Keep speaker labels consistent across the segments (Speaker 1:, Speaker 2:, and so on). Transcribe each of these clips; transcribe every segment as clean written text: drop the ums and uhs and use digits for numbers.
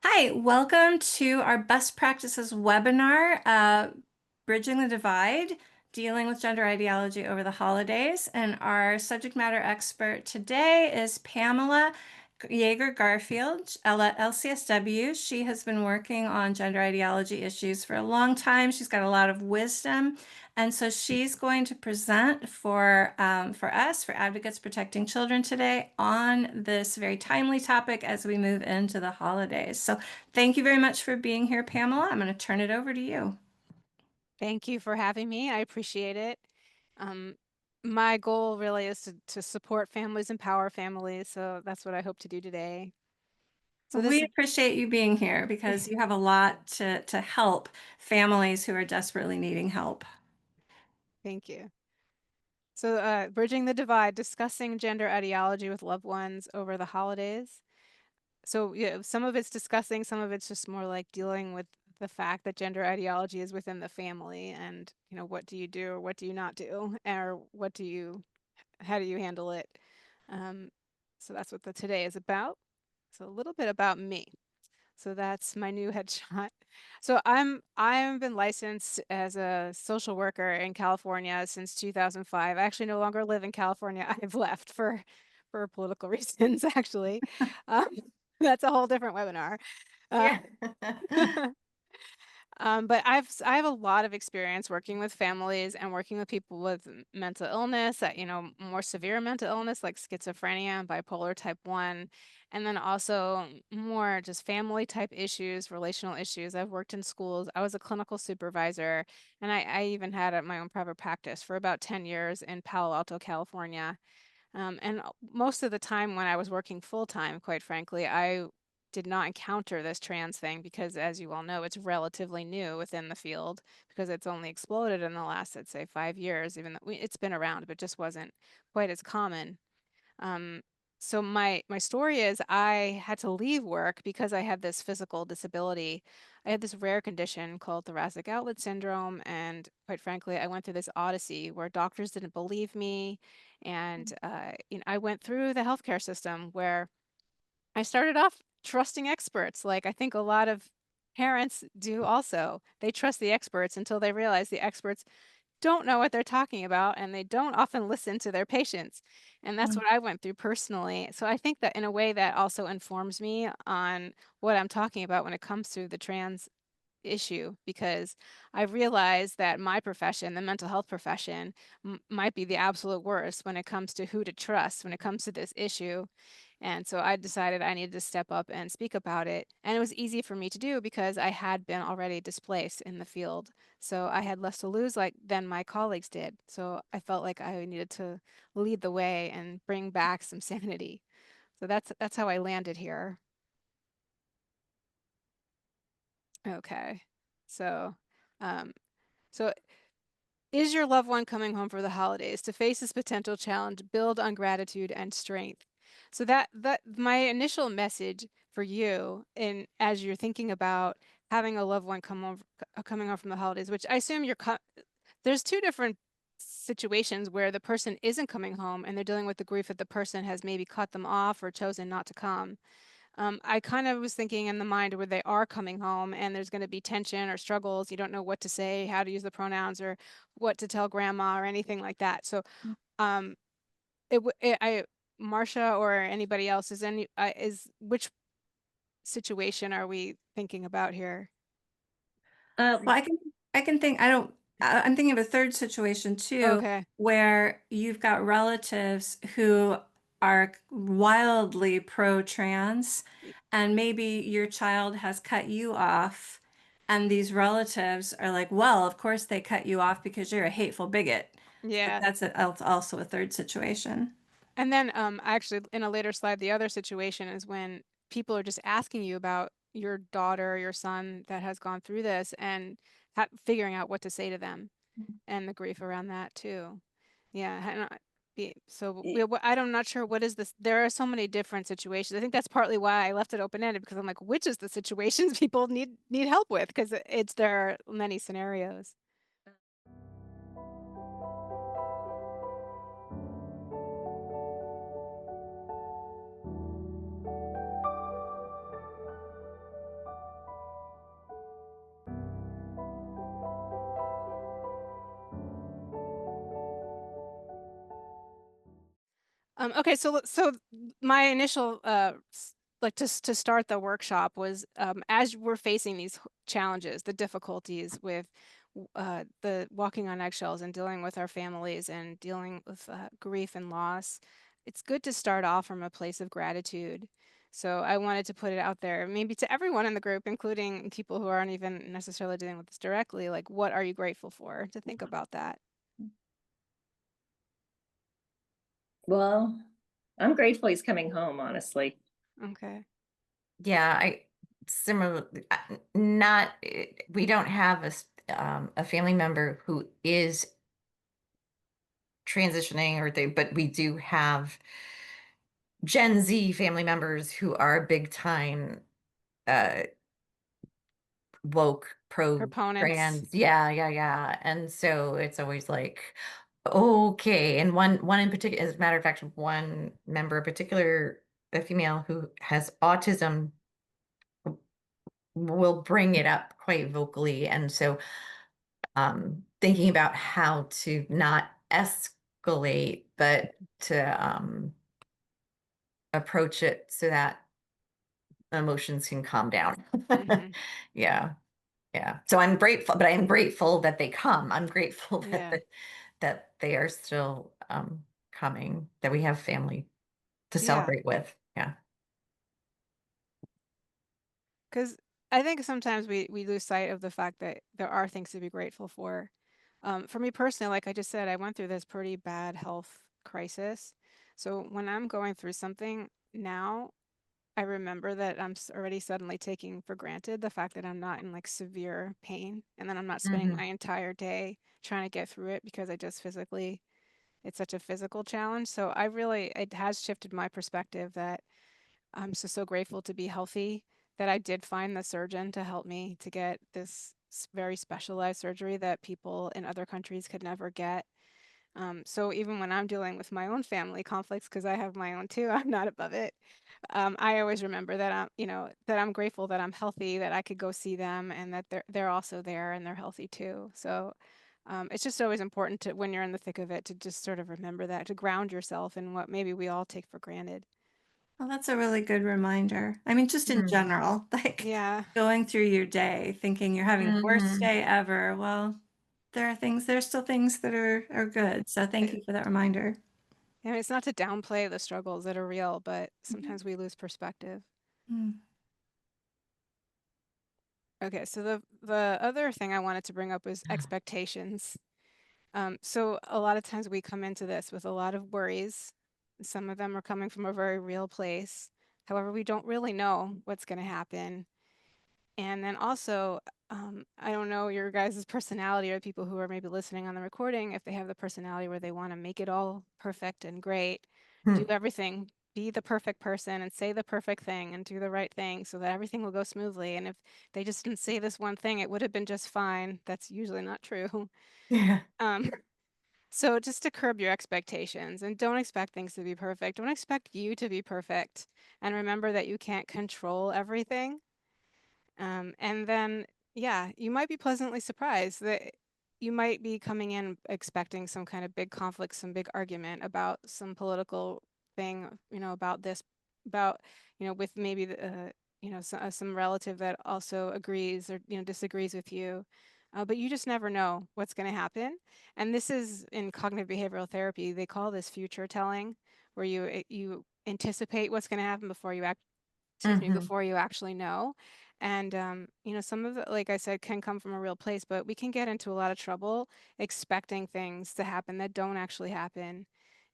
Speaker 1: Hi, welcome to our best practices webinar, Bridging the Divide, Dealing with Gender Ideology over the Holidays. And our subject matter expert today is Pamela Jaeger-Garfield, LCSW. She has been working on gender ideology issues for a long time. She's got a lot of wisdom. And so she's going to present for us, for Advocates Protecting Children today on this very timely topic as we move into the holidays. So thank you very much for being here, Pamela. I'm going to turn it over to you.
Speaker 2: Thank you for having me. I appreciate it. Um, my goal really is to support families, empower families. So that's what I hope to do today. So this
Speaker 1: We
Speaker 2: is,
Speaker 1: appreciate you being here because you have a lot to help families who are desperately needing help.
Speaker 2: thank you. So bridging the divide, discussing gender ideology with loved ones over the holidays. So yeah, some of it's discussing, some of it's just more like dealing with the fact that gender ideology is within the family and, what do you do or what do you not do? Or how do you handle it? Um, so that's what the today is about. So a little bit about me. So that's my new headshot. So I've been licensed as a social worker in California since 2005. I actually no longer live in California. I've left for political reasons, actually. Um, that's a whole different webinar. Uh,
Speaker 1: Yeah.
Speaker 2: but I have a lot of experience working with families and working with people with mental illness, more severe mental illness like schizophrenia and bipolar type 1, and then also more just family type issues, relational issues. I've worked in schools. I was a clinical supervisor, and I even had my own private practice for about 10 years in Palo Alto, California. And most of the time when I was working full time, quite frankly, I did not encounter this trans thing because, as you all know, it's relatively new within the field because it's only exploded in the last, I'd say, 5 years, even though it's been around, but just wasn't quite as common. Um, so my story is I had to leave work because I had this physical disability. I had this rare condition called thoracic outlet syndrome, and quite frankly, I went through this odyssey where doctors didn't believe me, and I went through the healthcare system where I started off trusting experts, like I think a lot of parents do also. They trust the experts until they realize the experts don't know what they're talking about and they don't often listen to their patients. And that's what I went through personally. So I think that in a way that also informs me on what I'm talking about when it comes to the trans issue, because I realized that my profession, the mental health profession, might be the absolute worst when it comes to who to trust when it comes to this issue. And so I decided I needed to step up and speak about it. And it was easy for me to do because I had been already displaced in the field. So I had less to lose like than my colleagues did. So I felt like I needed to lead the way and bring back some sanity. So that's how I landed here. Okay. So um so is your loved one coming home for the holidays? To face this potential challenge, build on gratitude and strength. So that my initial message for you, and as you're thinking about having a loved one coming home from the holidays, which I assume there's two different situations where the person isn't coming home and they're dealing with the grief that the person has maybe cut them off or chosen not to come. I kind of was thinking in the mind where they are coming home and there's going to be tension or struggles. You don't know what to say, how to use the pronouns, or what to tell grandma or anything like that. So, um, Marcia or anybody else, is which situation are we thinking about here?
Speaker 1: Well, I can think I'm thinking of a third situation too,
Speaker 2: Okay.
Speaker 1: where you've got relatives who are wildly pro-trans, and maybe your child has cut you off, and these relatives are like, well, of course they cut you off because you're a hateful bigot. So
Speaker 2: Yeah.
Speaker 1: that's also a third situation.
Speaker 2: And then actually in a later slide, the other situation is when people are just asking you about your daughter or your son that has gone through this and figuring out what to say to them and the grief around that too. Yeah, and I'm not sure what is this. There are so many different situations. I think that's partly why I left it open-ended because I'm like, which is the situations people need help with? Because there are many scenarios. Okay, so my initial, like, to start the workshop was, as we're facing these challenges, the difficulties with the walking on eggshells and dealing with our families and dealing with grief and loss, it's good to start off from a place of gratitude. So I wanted to put it out there, maybe to everyone in the group, including people who aren't even necessarily dealing with this directly. Like, what are you grateful for? To think about that.
Speaker 3: Well, I'm grateful he's coming home, honestly.
Speaker 2: Okay.
Speaker 4: Yeah, I similar not we don't have a family member who is transitioning or they but we do have Gen Z family members who are big time uh woke pro
Speaker 2: Proponents.
Speaker 4: trans. Yeah, yeah, yeah. And so it's always like okay. And one in particular, as a matter of fact, one member in particular, a female who has autism will bring it up quite vocally. And so thinking about how to not escalate, but to approach it so that emotions can calm down.
Speaker 2: Hmm.
Speaker 4: Yeah, yeah. So I'm grateful, but I am grateful that they come. I'm grateful that
Speaker 2: Yeah.
Speaker 4: that they are still coming, that we have family to
Speaker 2: Yeah.
Speaker 4: celebrate with. Yeah.
Speaker 2: 'Cause I think sometimes we lose sight of the fact that there are things to be grateful for. For me personally, like I just said, I went through this pretty bad health crisis. So when I'm going through something now, I remember that I'm already suddenly taking for granted the fact that I'm not in like severe pain and then I'm not spending
Speaker 4: Hmm.
Speaker 2: my entire day trying to get through it because I just physically, it's such a physical challenge. So I really, it has shifted my perspective that I'm so grateful to be healthy, that I did find the surgeon to help me to get this very specialized surgery that people in other countries could never get. So even when I'm dealing with my own family conflicts, because I have my own too, I'm not above it. I always remember that that I'm grateful that I'm healthy, that I could go see them, and that they're also there and they're healthy too. So it's just always important to, when you're in the thick of it, to just sort of remember that, to ground yourself in what maybe we all take for granted.
Speaker 1: Well, that's a really good reminder. I mean, just in general, like
Speaker 2: Yeah.
Speaker 1: going through your day thinking you're having the worst
Speaker 4: Hmm.
Speaker 1: day ever. Well, there's still things that are good. So thank you for that reminder.
Speaker 2: I mean, it's not to downplay the struggles that are real, but
Speaker 1: Mhm.
Speaker 2: sometimes we lose perspective.
Speaker 1: Mm.
Speaker 2: Okay, so the other thing I wanted to bring up was expectations. So a lot of times we come into this with a lot of worries. Some of them are coming from a very real place. However, we don't really know what's going to happen. And then also, I don't know your guys' personality or people who are maybe listening on the recording, if they have the personality where they want to make it all perfect and great, do everything, be the perfect person and say the perfect thing and do the right thing so that everything will go smoothly. And if they just didn't say this one thing, it would have been just fine. That's usually not true.
Speaker 4: Yeah.
Speaker 2: Um, so just to curb your expectations and don't expect things to be perfect. Don't expect you to be perfect. And remember that you can't control everything. And then, yeah, you might be pleasantly surprised that you might be coming in expecting some kind of big conflict, some big argument about some political thing, about this, about, with maybe some relative that also agrees or, disagrees with you. But you just never know what's going to happen. And this is in cognitive behavioral therapy, they call this future telling, where you anticipate what's going to happen before you act excuse me,
Speaker 4: Hmm.
Speaker 2: before you actually know. And, some of it, like I said, can come from a real place, but we can get into a lot of trouble expecting things to happen that don't actually happen.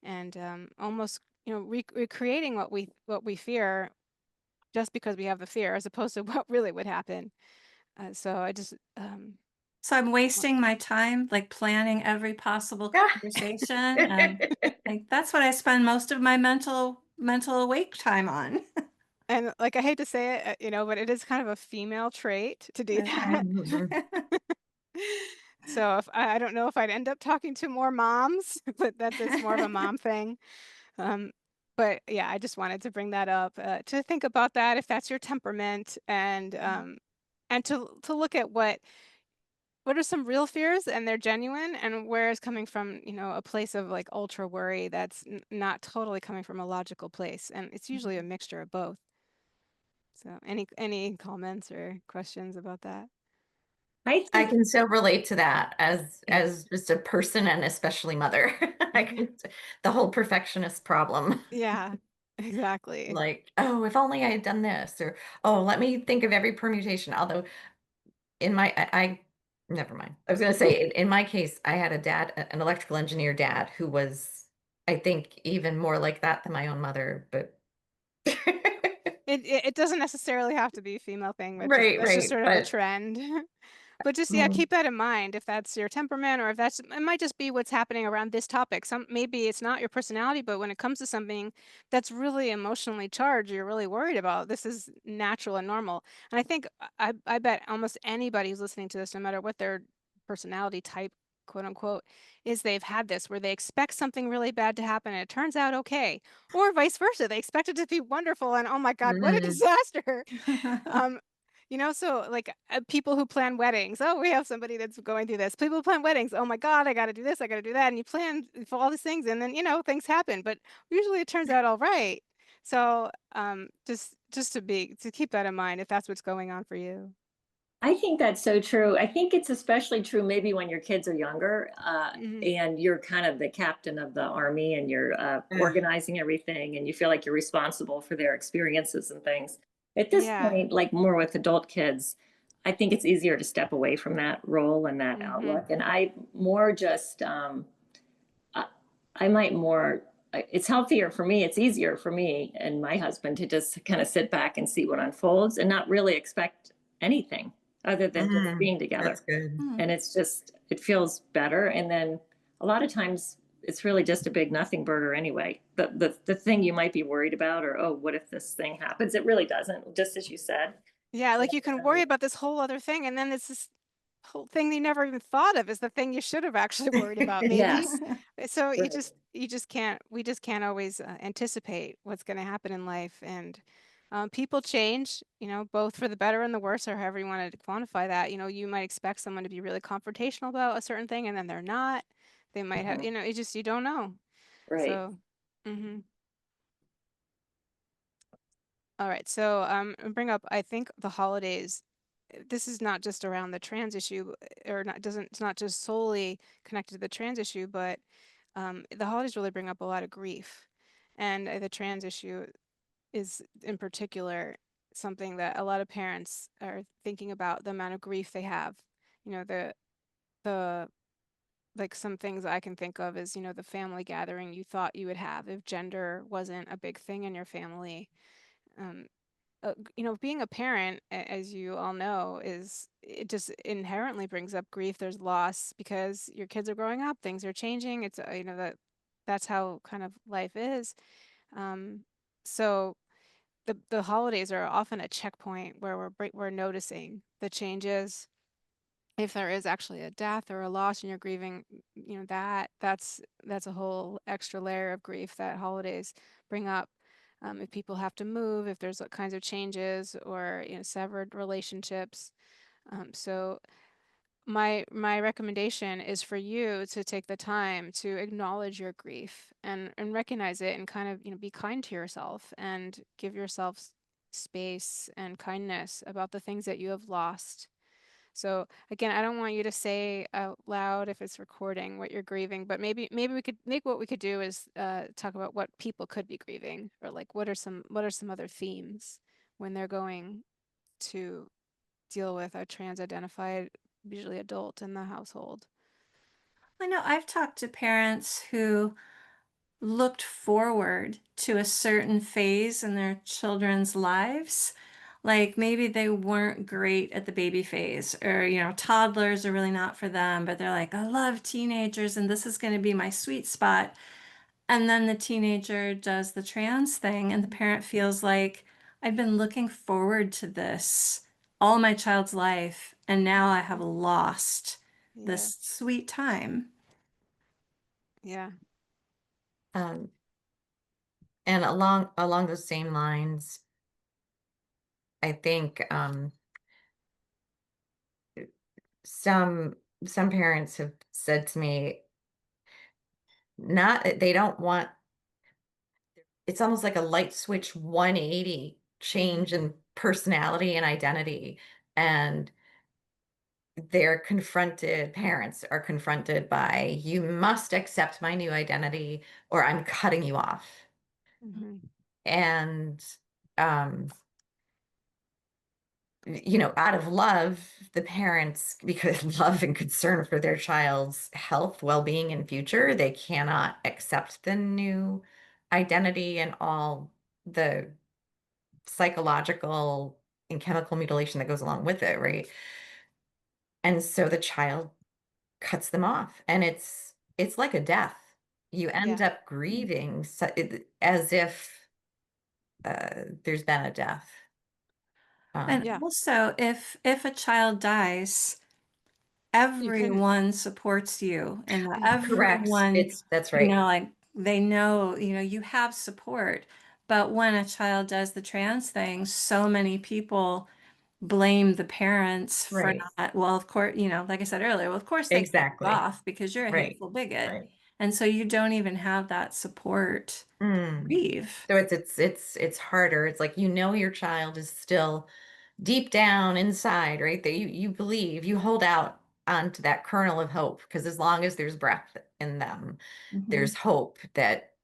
Speaker 2: And almost, recreating what we fear just because we have the fear as opposed to what really would happen. So I just,
Speaker 1: So I'm
Speaker 2: wa-
Speaker 1: wasting my time like planning every possible conversation, and like that's what I spend most of my mental awake time on.
Speaker 2: and like, I hate to say it, but it is kind of a female trait to do that.
Speaker 1: Okay.
Speaker 4: Mhm.
Speaker 2: So if I don't know if I'd end up talking to more moms, but that's more of a mom thing. Um, but yeah, I just wanted to bring that up, to think about that if that's your temperament and to look at what what are some real fears and they're genuine, and where is coming from, a place of like ultra worry that's not totally coming from a logical place. And it's usually a mixture of both. So any comments or questions about that?
Speaker 3: I
Speaker 4: I
Speaker 3: think
Speaker 4: can so relate to that
Speaker 2: Yeah.
Speaker 4: as just a person and especially mother. I can, the whole perfectionist problem.
Speaker 2: Yeah, exactly.
Speaker 4: Like, oh, if only I had done this, or oh, let me think of every permutation. Although in my, never mind. I was going to say, in my case, I had a dad, an electrical engineer dad, who was, I think, even more like that than my own mother. But
Speaker 2: It doesn't necessarily have to be a female thing, but just
Speaker 4: right,
Speaker 2: that's just
Speaker 4: right.
Speaker 2: sort of the
Speaker 4: But
Speaker 2: trend. But just, yeah,
Speaker 4: mm,
Speaker 2: keep that in mind if that's your temperament or if that's it might just be what's happening around this topic. Maybe it's not your personality, but when it comes to something that's really emotionally charged, you're really worried about, this is natural and normal. And I think I bet almost anybody who's listening to this, no matter what their personality type, quote unquote, is they've had this where they expect something really bad to happen and it turns out okay. Or vice versa. They expect it to be wonderful and oh my God, what a
Speaker 4: mhm,
Speaker 2: disaster. Um, so like people who plan weddings, oh, we have somebody that's going through this. People who plan weddings, oh my God, I got to do this, I got to do that. And you plan for all these things and then, things happen, but usually it turns out all right. So just to keep that in mind if that's what's going on for you.
Speaker 3: I think that's so true. I think it's especially true maybe when your kids are younger,
Speaker 2: Hmm.
Speaker 3: and you're kind of the captain of the army and you're
Speaker 4: ugh,
Speaker 3: organizing everything and you feel like you're responsible for their experiences and things. At this
Speaker 2: Yeah.
Speaker 3: point, like more with adult kids, I think it's easier to step away from that role and that
Speaker 2: Hmm.
Speaker 3: outlook. And I more just, I, I might more, it's healthier for me. It's easier for me and my husband to just kind of sit back and see what unfolds and not really expect anything other than just being
Speaker 4: that's
Speaker 3: together.
Speaker 4: good.
Speaker 3: And it's just, it feels better. And then a lot of times it's really just a big nothing burger anyway. The thing you might be worried about, or, oh, what if this thing happens? It really doesn't, just as you said.
Speaker 2: Yeah,
Speaker 3: And,
Speaker 2: like you can worry about this whole other thing and then it's this whole thing you never even thought of is the thing you should have actually worried about maybe.
Speaker 3: yes,
Speaker 2: So
Speaker 3: right,
Speaker 2: you just can't we just can't always anticipate what's going to happen in life. And people change, both for the better and the worse, or however you want to quantify that. You might expect someone to be really confrontational about a certain thing and then they're not. They might have,
Speaker 3: mhm,
Speaker 2: it just, you don't know.
Speaker 3: right.
Speaker 2: So all right, so bring up, I think the holidays, this is not just around the trans issue, or not doesn't it's not just solely connected to the trans issue, but the holidays really bring up a lot of grief, and the trans issue is in particular something that a lot of parents are thinking about, the amount of grief they have. The like some things I can think of is, the family gathering you thought you would have if gender wasn't a big thing in your family. Um, being a parent, as you all know, it just inherently brings up grief. There's loss because your kids are growing up, things are changing. It's that's how kind of life is. Um, so the holidays are often a checkpoint where we're noticing the changes. If there is actually a death or a loss and you're grieving, that's a whole extra layer of grief that holidays bring up. If people have to move, if there's all kinds of changes or severed relationships. So my recommendation is for you to take the time to acknowledge your grief and recognize it and kind of be kind to yourself and give yourself space and kindness about the things that you have lost. So again, I don't want you to say out loud if it's recording what you're grieving, but maybe we could make what we could do is talk about what people could be grieving, or like what are some other themes when they're going to deal with a trans identified, usually adult in the household.
Speaker 1: I know I've talked to parents who looked forward to a certain phase in their children's lives. Like maybe they weren't great at the baby phase, or, toddlers are really not for them, but they're like, I love teenagers and this is going to be my sweet spot. And then the teenager does the trans thing, and the parent feels like, I've been looking forward to this all my child's life, and now I have
Speaker 2: Mhm.
Speaker 1: lost
Speaker 2: Yeah,
Speaker 1: this sweet time.
Speaker 2: yeah,
Speaker 4: Um, and along those same lines, I think some parents have said to me, not they don't want, it's almost like a light switch 180 change in personality and identity. And parents are confronted by, you must accept my new identity or I'm cutting you off.
Speaker 2: Mhm.
Speaker 4: And, um, out of love, the parents, because love and concern for their child's health, well-being, and future, they cannot accept the new identity and all the psychological and chemical mutilation that goes along with it, right? And so the child cuts them off, and it's like a death. You end
Speaker 2: Yeah.
Speaker 4: up grieving as if there's been a death.
Speaker 1: And
Speaker 2: Yeah.
Speaker 1: also, if a child dies,
Speaker 2: You can,
Speaker 1: everyone supports you, and
Speaker 4: Correct.
Speaker 1: everyone,
Speaker 4: That's right.
Speaker 1: like they know, you have support. But when a child does the trans thing, so many people blame the parents for
Speaker 4: Right.
Speaker 1: not, well, of course, like I said earlier, well, of course they cut you
Speaker 4: Exactly.
Speaker 1: off because you're a
Speaker 4: Right.
Speaker 1: hateful bigot.
Speaker 4: Right.
Speaker 1: And so you don't even have that support to
Speaker 4: Mm.
Speaker 1: grieve.
Speaker 4: So it's harder. It's like, your child is still deep down inside, right? That you believe, you hold out onto that kernel of hope, because as long as there's breath in them,
Speaker 1: Mhm.
Speaker 4: there's hope that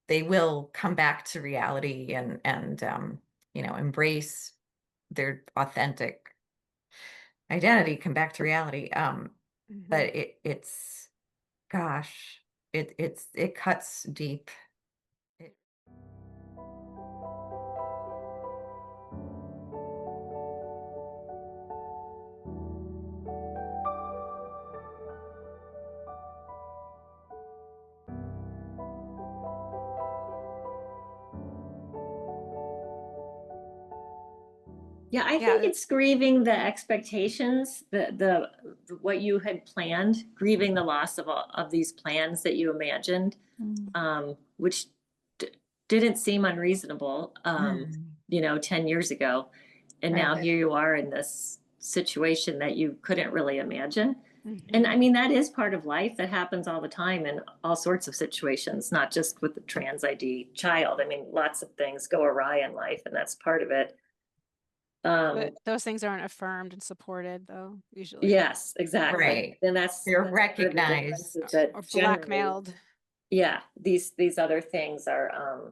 Speaker 4: they will come back to reality and embrace their authentic identity, come back to reality.
Speaker 2: mhm.
Speaker 4: But it's gosh, it cuts deep. It-
Speaker 3: Yeah, I
Speaker 2: Yeah.
Speaker 3: think it's grieving the expectations, what you had planned, grieving the loss of all of these plans that you imagined,
Speaker 1: Mm.
Speaker 3: which didn't seem unreasonable,
Speaker 4: Mm.
Speaker 3: 10 years ago. And
Speaker 4: Right.
Speaker 3: now here you are in this situation that you couldn't really imagine. And I
Speaker 2: Mhm.
Speaker 3: mean, that is part of life. That happens all the time in all sorts of situations, not just with the trans ID child. I mean, lots of things go awry in life, and that's part of it.
Speaker 2: But
Speaker 3: Um,
Speaker 2: those things aren't affirmed and supported though, usually.
Speaker 3: yes, exactly.
Speaker 4: Right.
Speaker 3: And that's
Speaker 4: They're
Speaker 3: part of the difference,
Speaker 4: recognized.
Speaker 3: is that
Speaker 2: Or
Speaker 3: generally,
Speaker 2: blackmailed.
Speaker 3: yeah, these other things are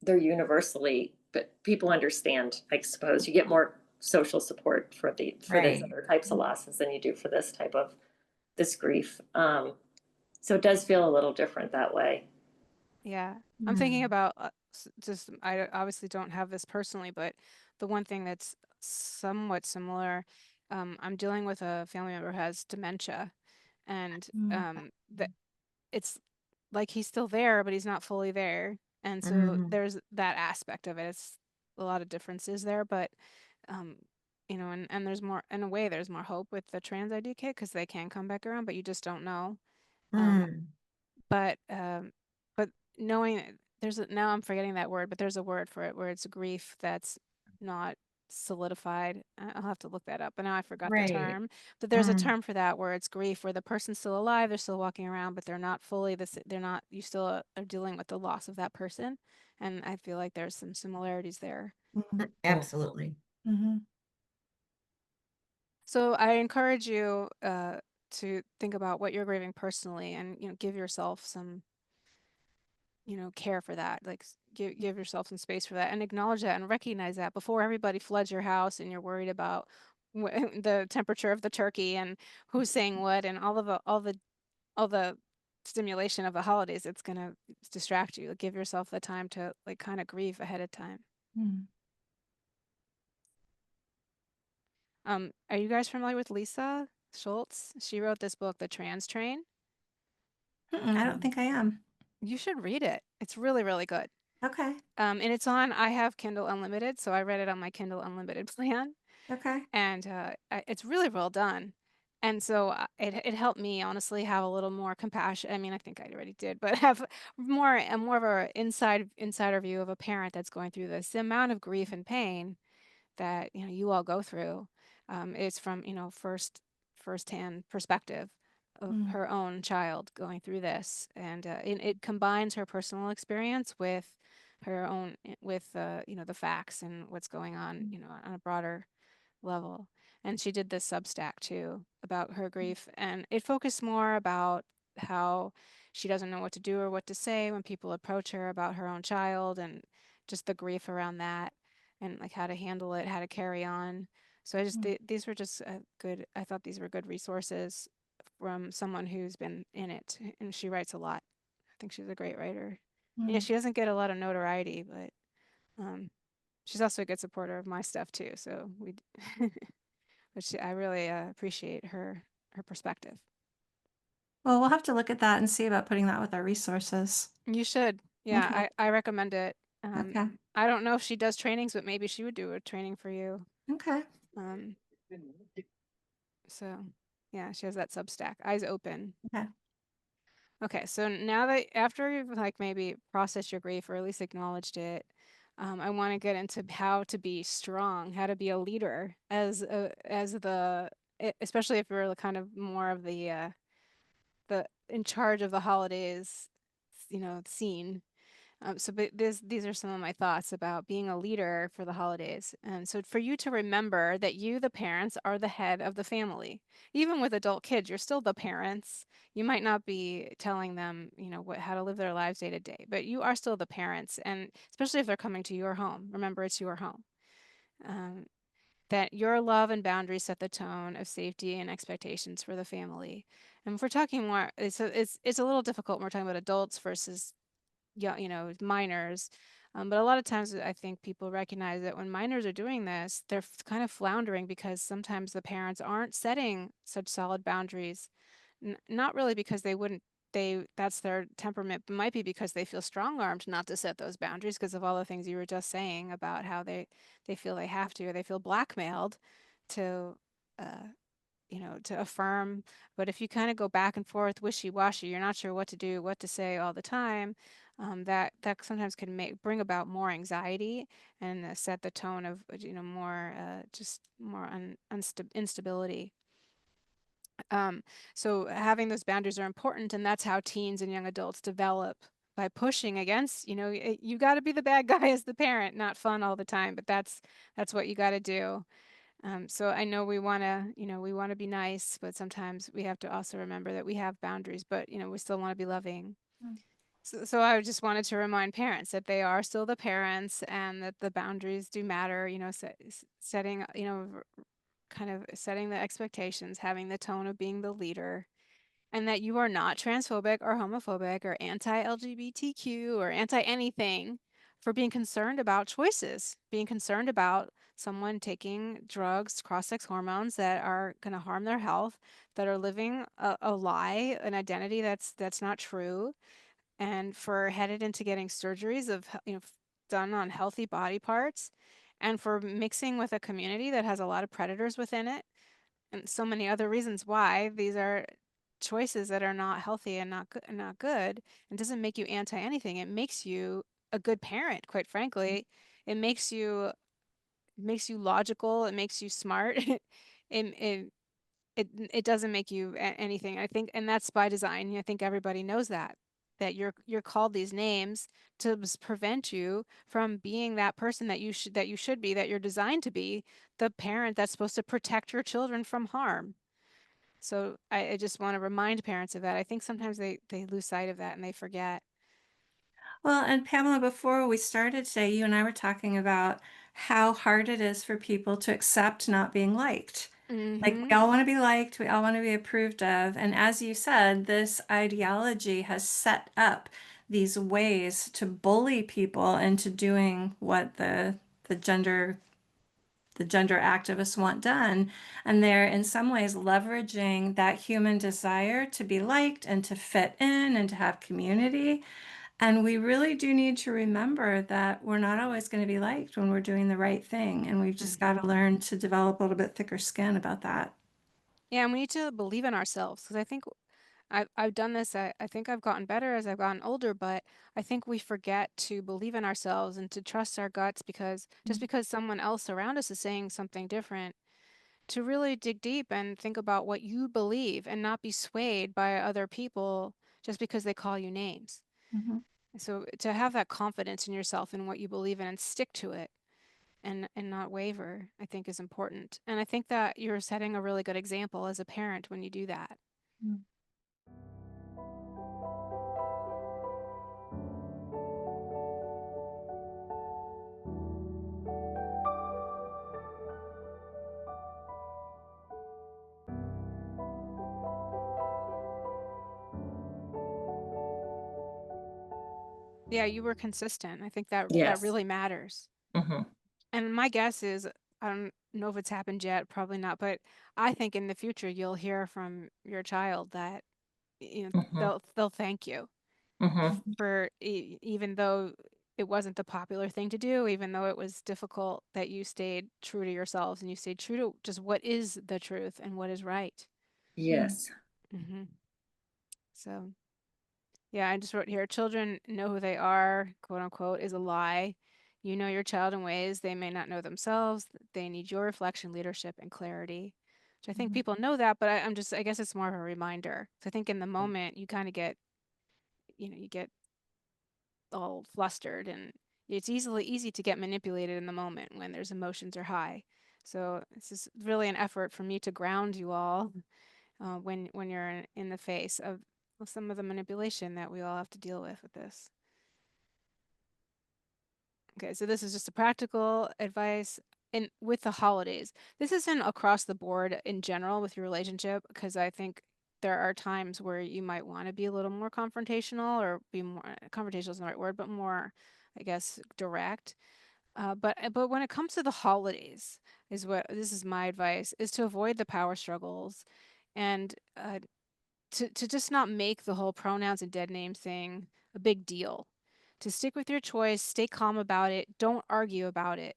Speaker 3: they're universally, but people understand, I suppose. You get more social support for these
Speaker 4: Right.
Speaker 3: other types of losses than you do for this grief. So it does feel a little different that way.
Speaker 2: Yeah. I'm thinking
Speaker 4: Mm.
Speaker 2: about just, I obviously don't have this personally, but the one thing that's somewhat similar, I'm dealing with a family member who has dementia, and
Speaker 1: Mm.
Speaker 2: that it's like he's still there, but he's not fully there. And so
Speaker 4: Mm.
Speaker 2: there's that aspect of it. It's a lot of differences there, but um, and there's more, in a way, there's more hope with the trans ID kit because they can come back around, but you just don't know. Um,
Speaker 4: Mm.
Speaker 2: but knowing now I'm forgetting that word, but there's a word for it where it's grief that's not solidified. I'll have to look that up, but now I forgot the
Speaker 4: Right.
Speaker 2: term. But there's a
Speaker 4: Mm.
Speaker 2: term for that where it's grief where the person's still alive, they're still walking around, but they're not fully this. They're not. You still are dealing with the loss of that person, and I feel like there's some similarities there.
Speaker 1: Mhm.
Speaker 4: Absolutely.
Speaker 1: Mhm.
Speaker 2: So I encourage you to think about what you're grieving personally, and give yourself some care for that. Like give yourself some space for that and acknowledge that and recognize that before everybody floods your house and you're worried about the temperature of the turkey and who's saying what and all the stimulation of the holidays. It's going to distract you. Give yourself the time to like kind of grieve ahead of time.
Speaker 1: Mm.
Speaker 2: Are you guys familiar with Lisa Schultz? She wrote this book, The Trans Train.
Speaker 1: Mm-mm, I don't think I am.
Speaker 2: You should read it. It's really, really good.
Speaker 1: Okay.
Speaker 2: And it's on, I have Kindle Unlimited, so I read it on my Kindle Unlimited plan.
Speaker 1: Okay.
Speaker 2: And it's really well done. And so it helped me honestly have a little more compassion. I mean, I think I already did, but have more of a insider view of a parent that's going through this. The amount of grief and pain that you all go through. It's from first firsthand perspective of
Speaker 1: Mm.
Speaker 2: her own child going through this, and it combines her personal experience with her own with you know, the facts and what's going on, you know, on a broader level. And she did this Substack too about her grief, and it focused more about how she doesn't know what to do or what to say when people approach her about her own child, and just the grief around that, and like how to handle it, how to carry on. So I just these were just good. I thought these were good resources from someone who's been in it, and she writes a lot. I think she's a great writer. Yeah,
Speaker 1: Mm.
Speaker 2: she doesn't get a lot of notoriety, but um, she's also a good supporter of my stuff too. So we, which I really appreciate her perspective.
Speaker 1: Well, we'll have to look at that and see about putting that with our resources.
Speaker 2: You should. Yeah,
Speaker 1: Okay.
Speaker 2: I recommend it. Um,
Speaker 1: Okay.
Speaker 2: I don't know if she does trainings, but maybe she would do a training for you.
Speaker 1: Okay.
Speaker 2: Um, so yeah, she has that Substack, Eyes Open.
Speaker 1: Okay.
Speaker 2: Okay, so now that after you've like maybe processed your grief or at least acknowledged it, I want to get into how to be strong, how to be a leader as the especially if you're kind of more of the in charge of the holidays, you know, scene. But these are some of my thoughts about being a leader for the holidays. And so for you to remember that you, the parents, are the head of the family. Even with adult kids, you're still the parents. You might not be telling them, you know, how to live their lives day to day, but you are still the parents. And especially if they're coming to your home, remember it's your home. Um, that your love and boundaries set the tone of safety and expectations for the family. And if we're talking more, it's a little difficult when we're talking about adults versus yeah, you know, minors. But a lot of times I think people recognize that when minors are doing this, they're kind of floundering because sometimes the parents aren't setting such solid boundaries. Not really because they wouldn't, that's their temperament, but might be because they feel strong-armed not to set those boundaries because of all the things you were just saying about how they feel they have to, or they feel blackmailed to uh, you know, to affirm. But if you kind of go back and forth, wishy-washy, you're not sure what to do, what to say all the time, that sometimes can bring about more anxiety and set the tone of, you know, more just more instability. So having those boundaries are important, and that's how teens and young adults develop by pushing against, you know, you got to be the bad guy as the parent, not fun all the time, but that's what you got to do. So I know we want to, you know, we want to be nice, but sometimes we have to also remember that we have boundaries, but, you know, we still want to be loving.
Speaker 1: Mm.
Speaker 2: So I just wanted to remind parents that they are still the parents and that the boundaries do matter, you know, setting, you know, kind of setting the expectations, having the tone of being the leader, and that you are not transphobic or homophobic or anti-LGBTQ or anti anything for being concerned about choices, being concerned about someone taking drugs, cross-sex hormones that are going to harm their health, that are living a lie, an identity that's not true, and for headed into getting surgeries of, you know, done on healthy body parts, and for mixing with a community that has a lot of predators within it, and so many other reasons why these are choices that are not healthy and not good, and doesn't make you anti anything. It makes you a good parent, quite frankly. It makes you logical, it makes you smart. it it doesn't make you anything, I think, and that's by design. I think everybody knows that you're called these names to prevent you from being that person that you should be, that you're designed to be, the parent that's supposed to protect your children from harm. So I just want to remind parents of that. I think sometimes they lose sight of that and they forget.
Speaker 1: Well, and Pamela, before we started today, you and I were talking about how hard it is for people to accept not being liked. Like,
Speaker 2: Mm-hmm.
Speaker 1: we all want to be liked, we all want to be approved of. And as you said, this ideology has set up these ways to bully people into doing what the gender the gender activists want done. And they're in some ways leveraging that human desire to be liked and to fit in and to have community. And we really do need to remember that we're not always going to be liked when we're doing the right thing. And we've just got to
Speaker 2: Mm-hmm.
Speaker 1: learn to develop a little bit thicker skin about that.
Speaker 2: Yeah, and we need to believe in ourselves, because I think I've done this. I think I've gotten better as I've gotten older, but I think we forget to believe in ourselves and to trust our guts, because just because someone else around us is saying something different to really dig deep and think about what you believe and not be swayed by other people just because they call you names.
Speaker 1: Mhm.
Speaker 2: So to have that confidence in yourself and what you believe in and stick to it and not waver, I think is important. And I think that you're setting a really good example as a parent when you do that.
Speaker 1: Mm.
Speaker 2: Yeah, you were consistent. I think that that
Speaker 3: Yes.
Speaker 2: really matters.
Speaker 3: Hmm.
Speaker 2: And my guess is, I don't know if it's happened yet, probably not, but I think in the future you'll hear from your child that
Speaker 3: Hmm.
Speaker 2: they'll thank you
Speaker 3: Hmm.
Speaker 2: for even though it wasn't the popular thing to do, even though it was difficult, that you stayed true to yourselves and you stayed true to just what is the truth and what is right.
Speaker 3: Yes.
Speaker 2: Hmm. So yeah, I just wrote here, children know who they are, quote unquote, is a lie. You know your child in ways they may not know themselves. They need your reflection, leadership, and clarity. Which I think
Speaker 1: Mhm.
Speaker 2: people know that, but I'm just, I guess it's more of a reminder. So I think in the moment you kind of get, you get all flustered, and it's easy to get manipulated in the moment when there's emotions are high. So this is really an effort for me to ground you all when you're in the face of some of the manipulation that we all have to deal with this. Okay, so this is just a practical advice in with the holidays. This isn't across the board in general with your relationship, because I think there are times where you might want to be a little more confrontational, or be more confrontational isn't the right word, but more, I guess, direct. But when it comes to the holidays, is what this is my advice, is to avoid the power struggles, and to just not make the whole pronouns and dead names thing a big deal. To stick with your choice, stay calm about it, don't argue about it.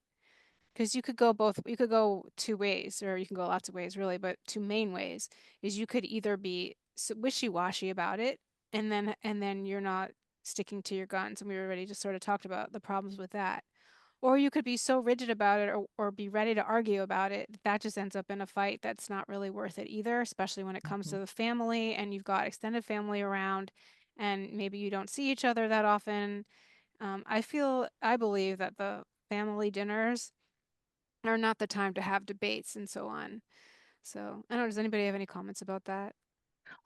Speaker 2: Because you could go two ways, or you can go lots of ways, really, but two main ways is you could either be wishy-washy about it, and then you're not sticking to your guns, and we already just sort of talked about the problems with that. Or you could be so rigid about it, or be ready to argue about it. That just ends up in a fight that's not really worth it either, especially when it comes to the family and you've got extended family around and maybe you don't see each other that often. I believe that the family dinners are not the time to have debates and so on. So, I don't know, does anybody have any comments about that?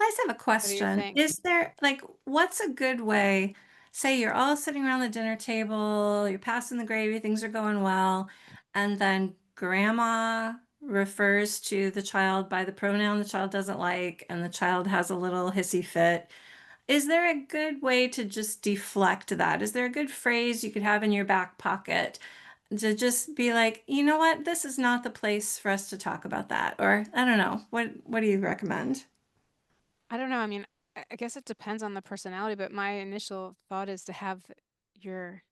Speaker 1: I just have a
Speaker 2: What do you
Speaker 1: question.
Speaker 2: think?
Speaker 1: Is there, like, what's a good way? Say you're all sitting around the dinner table, you're passing the gravy, things are going well, and then grandma refers to the child by the pronoun the child doesn't like, and the child has a little hissy fit. Is there a good way to just deflect that? Is there a good phrase you could have in your back pocket to just be like, you know what, this is not the place for us to talk about that? Or I don't know. What do you recommend?
Speaker 2: I don't know. I mean, I guess it depends on the personality, but my initial thought is to have your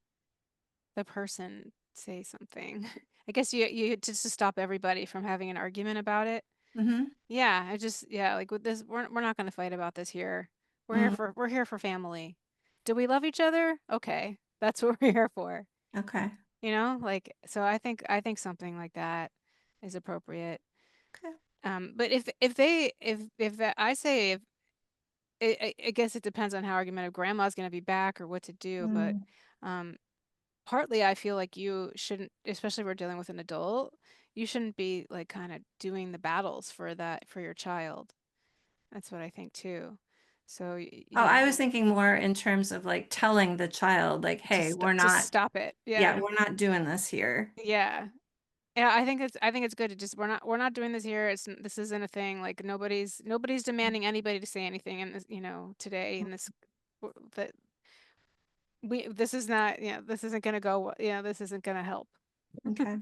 Speaker 2: the person say something. I guess you just to stop everybody from having an argument about it.
Speaker 1: Mm-hmm.
Speaker 2: Yeah, yeah, like with this, we're not gonna fight about this here. We're here for family. Do we love each other? Okay, that's what we're here for.
Speaker 1: Okay.
Speaker 2: Like, so I think something like that is appropriate.
Speaker 1: Okay.
Speaker 2: But if they if that I say if I guess it depends on how argumentative grandma's gonna be back or what to do, but
Speaker 1: Mm,
Speaker 2: um partly I feel like you shouldn't, especially if we're dealing with an adult, you shouldn't be like kind of doing the battles for that for your child. That's what I think too. So,
Speaker 1: Oh, I was thinking more in terms of like telling the child, like, hey, we're
Speaker 2: just
Speaker 1: not,
Speaker 2: stop it.
Speaker 1: yeah,
Speaker 2: Yeah.
Speaker 1: we're not doing this here.
Speaker 2: Yeah. Yeah, I think it's good to just we're not doing this here. This isn't a thing. Like nobody's demanding anybody to say anything in this, today in this that we this is not, this isn't gonna go, this isn't gonna help.
Speaker 1: Okay.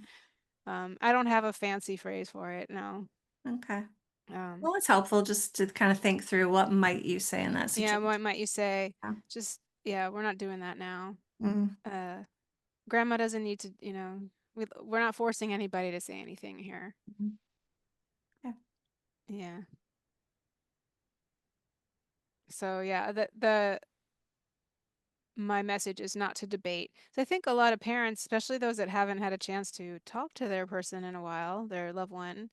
Speaker 2: I don't have a fancy phrase for it, no.
Speaker 1: Okay.
Speaker 2: Um,
Speaker 1: Well, it's helpful just to kind of think through what might you say in that
Speaker 2: yeah,
Speaker 1: situation.
Speaker 2: what might you say?
Speaker 1: Yeah.
Speaker 2: Just, yeah, we're not doing that now.
Speaker 1: Mm,
Speaker 2: Uh, Grandma doesn't need to, we're not forcing anybody to say anything here.
Speaker 1: mhm. Yeah.
Speaker 2: Yeah. So yeah, the my message is not to debate. So I think a lot of parents, especially those that haven't had a chance to talk to their person in a while, their loved one,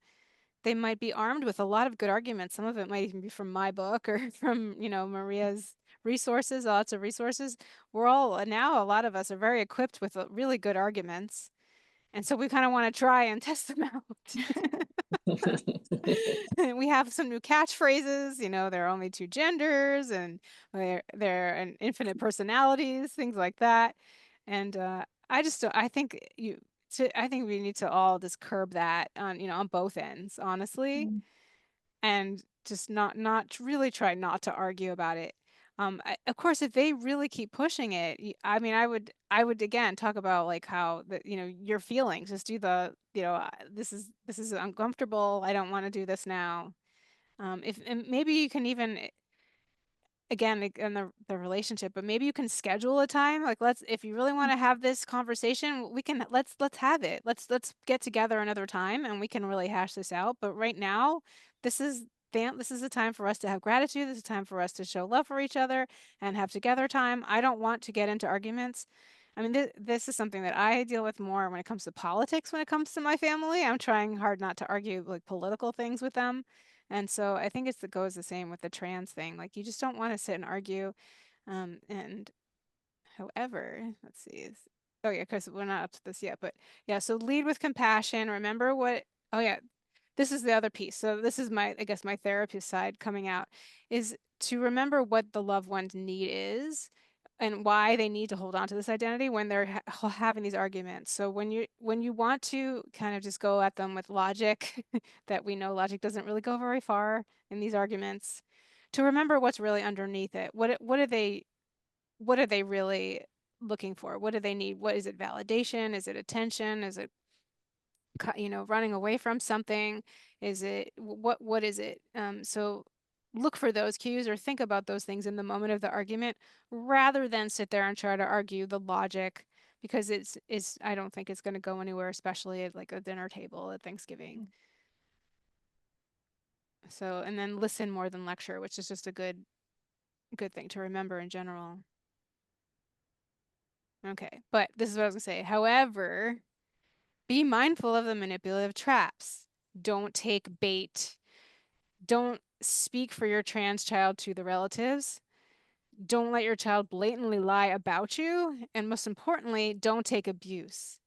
Speaker 2: they might be armed with a lot of good arguments. Some of it might even be from my book or from, you know, Maria's resources, lots of resources. We're all now, a lot of us are very equipped with really good arguments. And so we kind of want to try and test them out. We have some new catchphrases, you know, there are only two genders and they're an infinite personalities, things like that. And I just don't, I think I think we need to all just curb that on, you know, on both ends, honestly, and just not really try not to argue about it. Of course, if they really keep pushing it, I mean, I would again talk about like how the, you know, your feelings. Just do the, you know, this is uncomfortable. I don't want to do this now. If and maybe you can even again like, in the relationship, but maybe you can schedule a time, like let's, if you really want to have this conversation, we can, let's have it, let's get together another time and we can really hash this out. But right now, this is this is a time for us to have gratitude, this is a time for us to show love for each other and have together time. I don't want to get into arguments. I mean, this is something that I deal with more when it comes to politics. When it comes to my family, I'm trying hard not to argue like political things with them. And so I think it goes the same with the trans thing. Like you just don't want to sit and argue. And however, let's see. Oh yeah, because we're not up to this yet. But yeah, so lead with compassion. Remember what, oh yeah, this is the other piece. So this is my, I guess my therapist side coming out, is to remember what the loved one's need is and why they need to hold on to this identity when they're having these arguments. So when you want to kind of just go at them with logic, that we know logic doesn't really go very far in these arguments, to remember what's really underneath it. What are they really looking for? What do they need? What is it? Validation? Is it attention? Is it, you know, running away from something? Is it what is it? So look for those cues or think about those things in the moment of the argument rather than sit there and try to argue the logic, because it's I don't think it's going to go anywhere, especially at like a dinner table at Thanksgiving. So, and then listen more than lecture, which is just a good thing to remember in general. Okay, but this is what I was gonna say. However, be mindful of the manipulative traps. Don't take bait. Don't speak for your trans child to the relatives. Don't let your child blatantly lie about you. And most importantly, don't take abuse.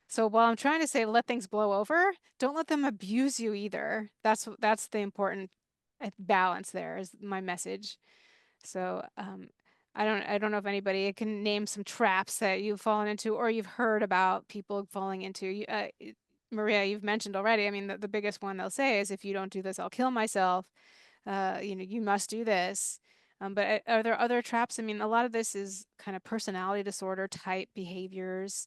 Speaker 2: So while I'm trying to say let things blow over, don't let them abuse you either. That's the important balance there is my message. So I don't know if anybody can name some traps that you've fallen into or you've heard about people falling into. Maria, you've mentioned already. I mean, the biggest one they'll say is, if you don't do this, I'll kill myself. You know, you must do this. But are there other traps? I mean, a lot of this is kind of personality disorder type behaviors.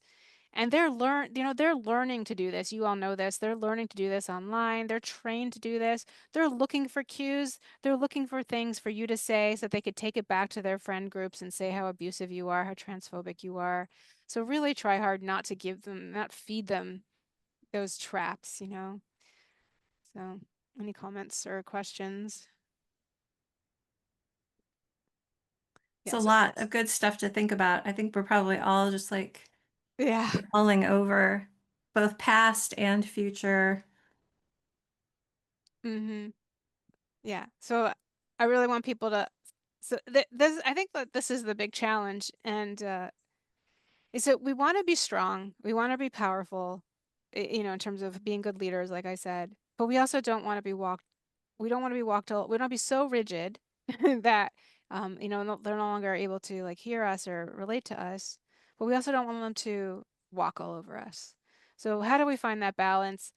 Speaker 2: And you know, they're learning to do this. You all know this. They're learning to do this online. They're trained to do this. They're looking for cues. They're looking for things for you to say so that they could take it back to their friend groups and say how abusive you are, how transphobic you are. So really try hard not to give them, not feed them those traps, you know? So any comments or questions?
Speaker 1: It's
Speaker 2: Yeah,
Speaker 1: a
Speaker 2: so
Speaker 1: lot of good stuff to think about. I think we're probably all just like
Speaker 2: yeah.
Speaker 1: mulling over both past and future.
Speaker 2: Mm-hmm. Yeah. So I really want people to, so this, I think that this is the big challenge, and is that we want to be strong, we want to be powerful, you know, in terms of being good leaders, like I said, but we also don't want to be walked, we don't want to be walked, we don't want to be so rigid that, you know, they're no longer able to like hear us or relate to us, but we also don't want them to walk all over us. So how do we find that balance?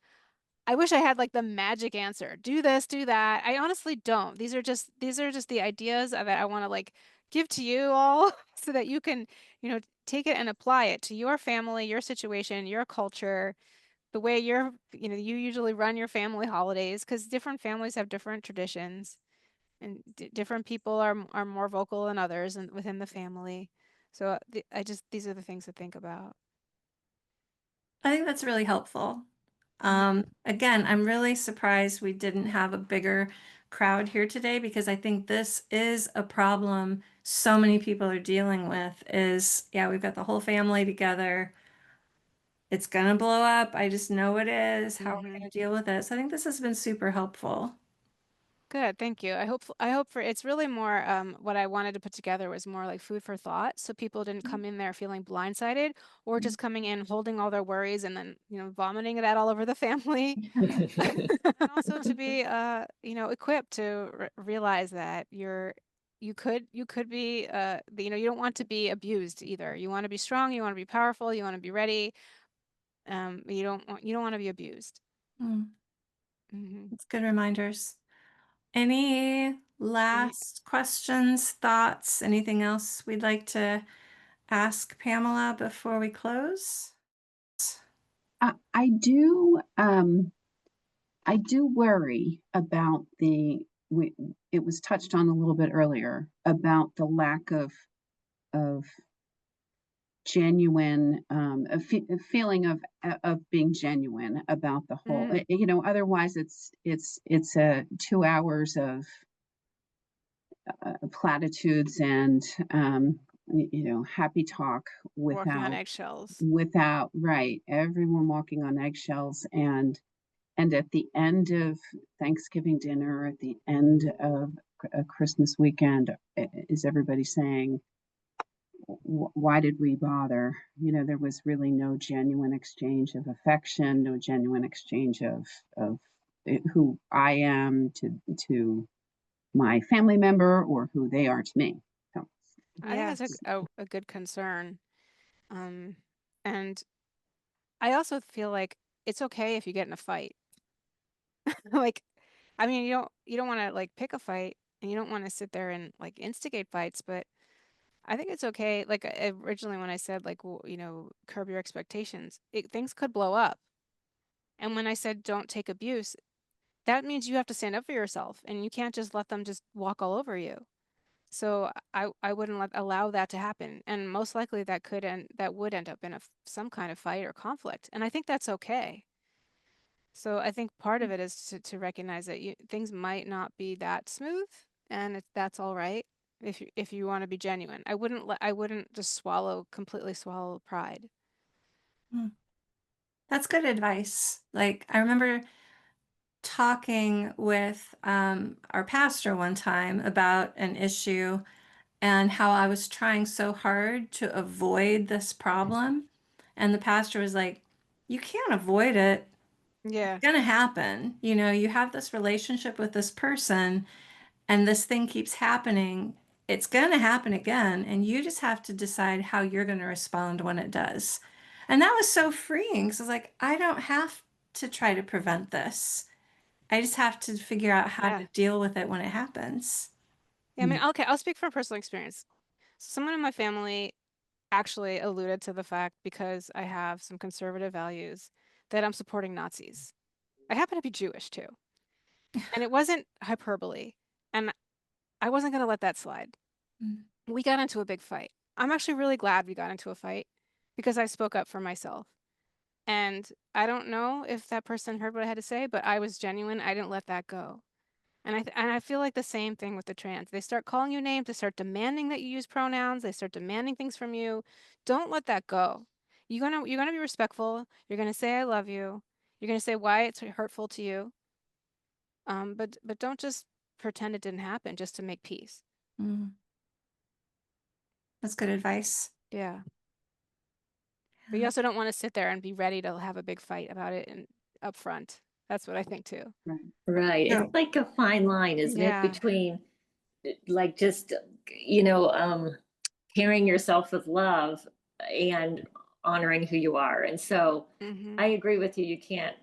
Speaker 2: I wish I had like the magic answer. Do this, do that. I honestly don't. These are just the ideas that I want to like give to you all so that you can, you know, take it and apply it to your family, your situation, your culture, the way you're, you know, you usually run your family holidays, because different families have different traditions and different people are more vocal than others and within the family. So I just, these are the things to think about.
Speaker 1: I think that's really helpful. Again, I'm really surprised we didn't have a bigger crowd here today, because I think this is a problem so many people are dealing with is, yeah, we've got the whole family together. it's gonna blow up. I just know it is. How are we
Speaker 2: Mm-hmm.
Speaker 1: gonna deal with it? So I think this has been super helpful.
Speaker 2: Good, thank you. I hope for it's really more what I wanted to put together was more like food for thought, so people didn't come in there feeling blindsided or just coming in holding all their worries and then, vomiting it out all over the family. And also to be equipped to realize that you could be you don't want to be abused either. You want to be strong, you want to be powerful, you want to be ready. But you don't want to be abused.
Speaker 1: Mm,
Speaker 2: Hmm.
Speaker 1: that's good reminders. Any last questions, thoughts, anything else we'd like to ask Pamela before we close?
Speaker 5: I do I do worry about it was touched on a little bit earlier about the lack of genuine a feeling of being genuine about the whole,
Speaker 2: Mm,
Speaker 5: otherwise it's a 2 hours of platitudes and happy talk
Speaker 2: walking on
Speaker 5: without
Speaker 2: eggshells.
Speaker 5: without right, everyone walking on eggshells. And at the end of Thanksgiving dinner, at the end of a Christmas weekend, is everybody saying, why did we bother? There was really no genuine exchange of affection, no genuine exchange of who I am to my family member or who they are to me. So,
Speaker 2: I think
Speaker 1: Yeah.
Speaker 2: that's a good concern. And I also feel like it's okay if you get in a fight. Like, I mean, you don't want to like pick a fight and you don't want to sit there and like instigate fights, but I think it's okay. Like originally when I said like, curb your expectations, things could blow up. And when I said don't take abuse, that means you have to stand up for yourself and you can't just let them just walk all over you. So I wouldn't allow that to happen. And most likely that would end up in some kind of fight or conflict. And I think that's okay. So I think part of it is to recognize that things might not be that smooth, and that's all right if you want to be genuine. I wouldn't just completely swallow pride.
Speaker 1: Mm, that's good advice. Like, I remember talking with our pastor one time about an issue and how I was trying so hard to avoid this problem. And the pastor was like, you can't avoid it.
Speaker 2: Yeah,
Speaker 1: It's gonna happen. You have this relationship with this person and this thing keeps happening. It's gonna happen again, and you just have to decide how you're gonna respond when it does. And that was so freeing because I was like, I don't have to try to prevent this. I just have to figure out how to
Speaker 2: yeah.
Speaker 1: deal with it when it happens.
Speaker 2: Yeah, I mean, okay, I'll speak from personal experience. Someone in my family actually alluded to the fact because I have some conservative values that I'm supporting Nazis. I happen to be Jewish too. And it wasn't hyperbole. And I wasn't going to let that slide.
Speaker 1: Mm.
Speaker 2: We got into a big fight. I'm actually really glad we got into a fight because I spoke up for myself. And I don't know if that person heard what I had to say, but I was genuine. I didn't let that go. And I feel like the same thing with the trans. They start calling you names, they start demanding that you use pronouns, they start demanding things from you. Don't let that go. You're gonna be respectful. You're gonna say I love you. You're gonna say why it's hurtful to you. But don't just pretend it didn't happen just to make peace.
Speaker 1: Mm. That's good advice.
Speaker 2: Yeah. But you also don't want to sit there and be ready to have a big fight about it and up front. That's what I think too.
Speaker 5: right.
Speaker 3: Right.
Speaker 1: So,
Speaker 3: It's like a fine line, isn't it?
Speaker 2: Yeah.
Speaker 3: Between like just, you know, um, carrying yourself with love and honoring who you are. And so
Speaker 2: Mm-hmm.
Speaker 3: I agree with you. You can't,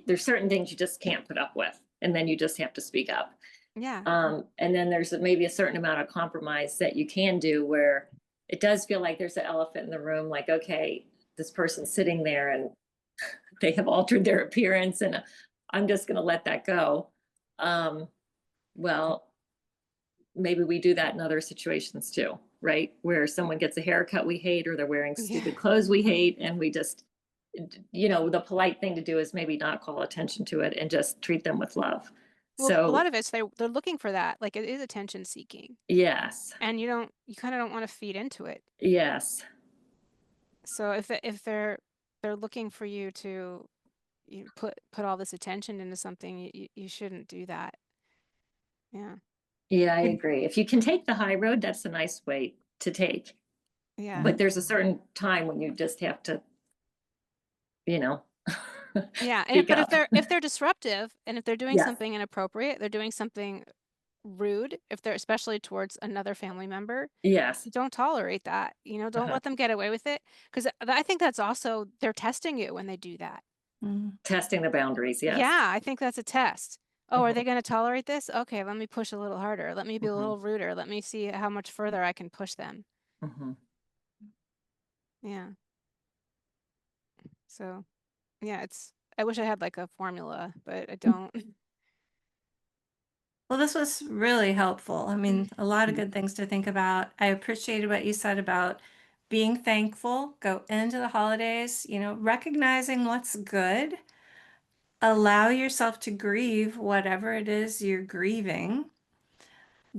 Speaker 3: there's certain things you just can't put up with, and then you just have to speak up.
Speaker 2: Yeah.
Speaker 3: And then there's maybe a certain amount of compromise that you can do where it does feel like there's an elephant in the room, like, okay, this person's sitting there and they have altered their appearance, and I'm just going to let that go. Um, well, maybe we do that in other situations too, right? Where someone gets a haircut we hate, or they're wearing
Speaker 2: Yeah.
Speaker 3: stupid clothes we hate, and we just, the polite thing to do is maybe not call attention to it and just treat them with love.
Speaker 2: Well, a lot
Speaker 3: So,
Speaker 2: of it's they're looking for that. Like it is attention seeking.
Speaker 3: yes,
Speaker 2: And you kind of don't want to feed into it.
Speaker 3: yes,
Speaker 2: So if they're they're looking for you to put all this attention into something, you shouldn't do that. Yeah.
Speaker 3: Yeah, I agree. If you can take the high road, that's a nice way to take.
Speaker 2: Yeah.
Speaker 3: But there's a certain time when you just have to, you know,
Speaker 2: Yeah.
Speaker 3: speak
Speaker 2: But
Speaker 3: up.
Speaker 2: if they're disruptive and if they're doing
Speaker 3: Yes.
Speaker 2: something inappropriate, they're doing something rude, if they're especially towards another family member,
Speaker 3: Yes.
Speaker 2: don't tolerate that. You know, don't
Speaker 3: Uh-huh.
Speaker 2: let them get away with it. Because I think that's also, they're testing you when they do that.
Speaker 3: Testing the boundaries. Yes.
Speaker 2: Yeah, I think that's a test. Oh, are
Speaker 3: Mhm.
Speaker 2: they going to tolerate this? Okay, let me push a little harder. Let me be a
Speaker 3: Mhm.
Speaker 2: little ruder. Let me see how much further I can push them.
Speaker 3: Mhm.
Speaker 2: Yeah. So, yeah, I wish I had like a formula, but I don't.
Speaker 1: Well, this was really helpful. I mean, a lot of
Speaker 3: Mhm.
Speaker 1: good things to think about. I appreciated what you said about being thankful, go into the holidays, recognizing what's good, allow yourself to grieve whatever it is you're grieving.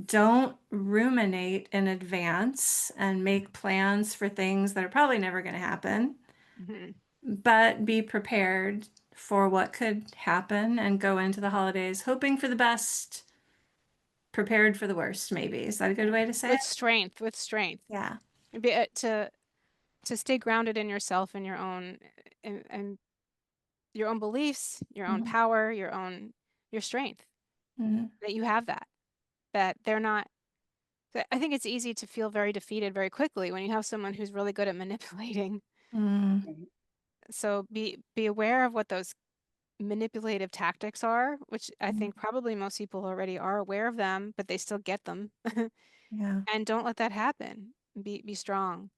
Speaker 1: Don't ruminate in advance and make plans for things that are probably never going to happen,
Speaker 2: Mhm.
Speaker 1: but be prepared for what could happen and go into the holidays hoping for the best, prepared for the worst, maybe. Is that a good way to say it?
Speaker 2: With strength.
Speaker 1: Yeah.
Speaker 2: To stay grounded in yourself and your own, and your own beliefs, your own
Speaker 1: Mhm.
Speaker 2: power, your strength,
Speaker 1: Mhm.
Speaker 2: that you have that they're not. I think it's easy to feel very defeated very quickly when you have someone who's really good at manipulating.
Speaker 1: Mhm.
Speaker 3: Right.
Speaker 2: So be aware of what those manipulative tactics are, which I
Speaker 1: Mhm.
Speaker 2: think probably most people already are aware of them, but they still get them.
Speaker 1: Yeah.
Speaker 2: And don't let that happen. Be strong.